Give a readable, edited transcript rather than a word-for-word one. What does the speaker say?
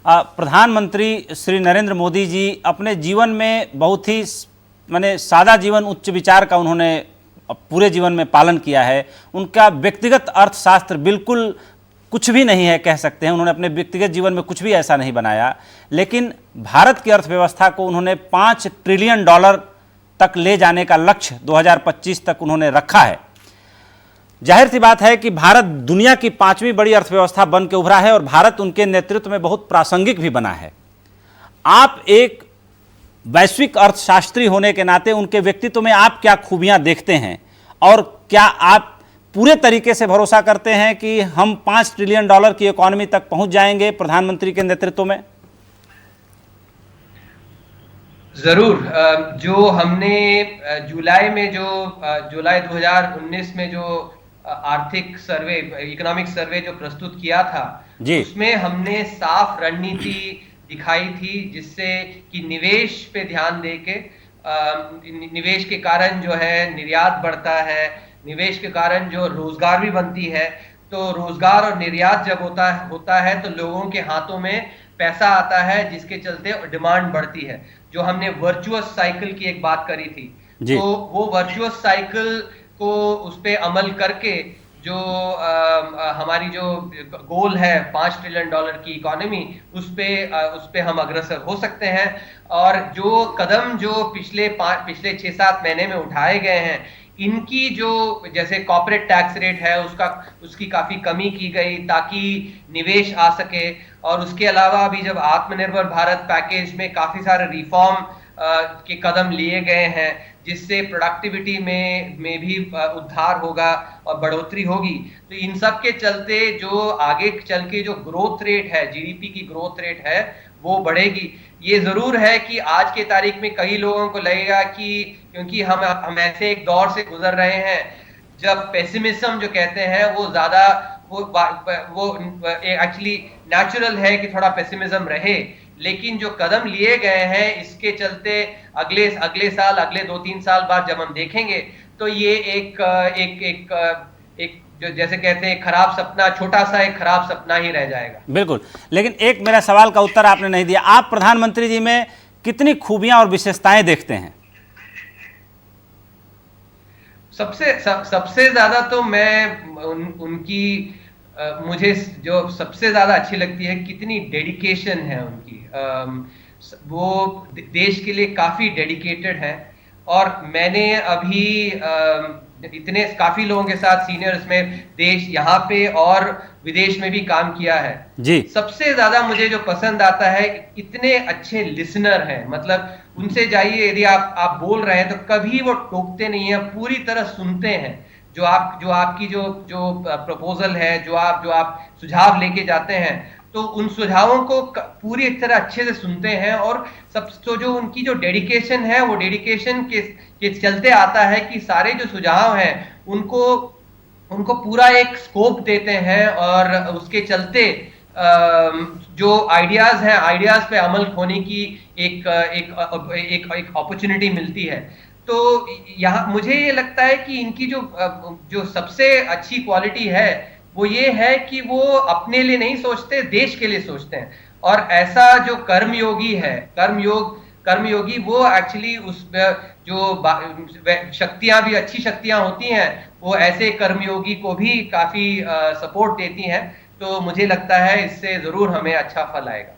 प्रधानमंत्री श्री नरेंद्र मोदी जी अपने जीवन में बहुत ही माने सादा जीवन, उच्च विचार का उन्होंने पूरे जीवन में पालन किया है। उनका व्यक्तिगत अर्थशास्त्र बिल्कुल कुछ भी नहीं है कह सकते हैं, उन्होंने अपने व्यक्तिगत जीवन में कुछ भी ऐसा नहीं बनाया, लेकिन भारत की अर्थव्यवस्था को उन्होंने $5 ट्रिलियन तक ले जाने का लक्ष्य 2025 तक उन्होंने रखा है। जाहिर सी बात है कि भारत दुनिया की 5वीं बड़ी अर्थव्यवस्था बन के उभरा है और भारत उनके नेतृत्व में बहुत प्रासंगिक भी बना है। आप एक वैश्विक अर्थशास्त्री होने के नाते उनके व्यक्तित्व में आप क्या खूबियां देखते हैं और क्या आप पूरे तरीके से भरोसा करते हैं कि हम $5 ट्रिलियन की इकोनॉमी तक पहुंच जाएंगे प्रधानमंत्री के नेतृत्व में? जरूर। जो हमने जुलाई 2019 में जो आर्थिक सर्वे, इकोनॉमिक सर्वे जो प्रस्तुत किया था, उसमें हमने साफ रणनीति दिखाई थी, जिससे कि निवेश पे ध्यान देके, निवेश के कारण जो है निर्यात बढ़ता है, निवेश के कारण जो रोजगार भी बनती है। तो रोजगार और निर्यात जब होता है तो लोगों के हाथों में पैसा आता है, जिसके चलते डिमांड बढ़ती है। जो हमने वर्चुअस साइकिल की एक बात करी थी, तो वो वर्चुअस साइकिल को उस पे अमल करके जो हमारी जो गोल है $5 ट्रिलियन की इकोनॉमी, उस पे हम अग्रसर हो सकते हैं। और जो कदम जो पिछले 6-7 महीने में उठाए गए हैं, इनकी जो जैसे कॉर्पोरेट टैक्स रेट है उसकी काफी कमी की गई ताकि निवेश आ सके। और उसके अलावा भी जब आत्मनिर्भर भारत पैकेज में काफी सारे रिफॉर्म के कदम लिए गए हैं, जिससे प्रोडक्टिविटी में भी उद्धार होगा और बढ़ोतरी होगी। तो इन सब के चलते जो आगे चल के जो ग्रोथ रेट है, जीडीपी की ग्रोथ रेट है, वो बढ़ेगी। ये जरूर है कि आज के तारीख में कई लोगों को लगेगा कि क्योंकि हम ऐसे एक दौर से गुजर रहे हैं जब पेसिमिज्म जो कहते हैं वो ज्यादा, वो एक्चुअली नेचुरल है कि थोड़ा पेसिमिज्म रहे, लेकिन जो कदम लिए गए हैं इसके चलते अगले साल, अगले 2-3 साल बाद जब हम देखेंगे तो ये एक जो जैसे कहते हैं खराब सपना, छोटा सा एक खराब सपना ही रह जाएगा। बिल्कुल, लेकिन एक मेरा सवाल का उत्तर आपने नहीं दिया। आप प्रधानमंत्री जी में कितनी खूबियां और विशेषताएं देखते हैं? सबसे ज्यादा तो मैं उनकी मुझे जो सबसे ज्यादा अच्छी लगती है, कितनी डेडिकेशन है उनकी। वो देश के लिए काफी डेडिकेटेड है। और मैंने अभी इतने काफी लोगों के साथ सीनियर्स में देश यहाँ पे और विदेश में भी काम किया है जी। सबसे ज्यादा मुझे जो पसंद आता है, इतने अच्छे लिसनर हैं। मतलब उनसे जाइए, यदि आप बोल रहे हैं तो कभी वो टोकते नहीं है, पूरी तरह सुनते हैं। जो आपकी जो प्रपोजल है, जो आप सुझाव लेके जाते हैं, तो उन सुझावों को पूरी तरह अच्छे से सुनते हैं। और तो जो उनकी जो डेडिकेशन है, वो डेडिकेशन के चलते आता है कि सारे जो सुझाव हैं उनको पूरा एक स्कोप देते हैं और उसके चलते जो आइडियाज हैं, आइडियाज पे अमल होने की एक अपॉर्चुनिटी मिलती है। तो यहाँ मुझे ये लगता है कि इनकी जो सबसे अच्छी क्वालिटी है वो ये है कि वो अपने लिए नहीं सोचते, देश के लिए सोचते हैं। और ऐसा जो कर्मयोगी है, कर्मयोगी वो एक्चुअली उस जो शक्तियां भी अच्छी शक्तियां होती हैं, वो ऐसे कर्मयोगी को भी काफी सपोर्ट देती हैं। तो मुझे लगता है इससे जरूर हमें अच्छा फल आएगा।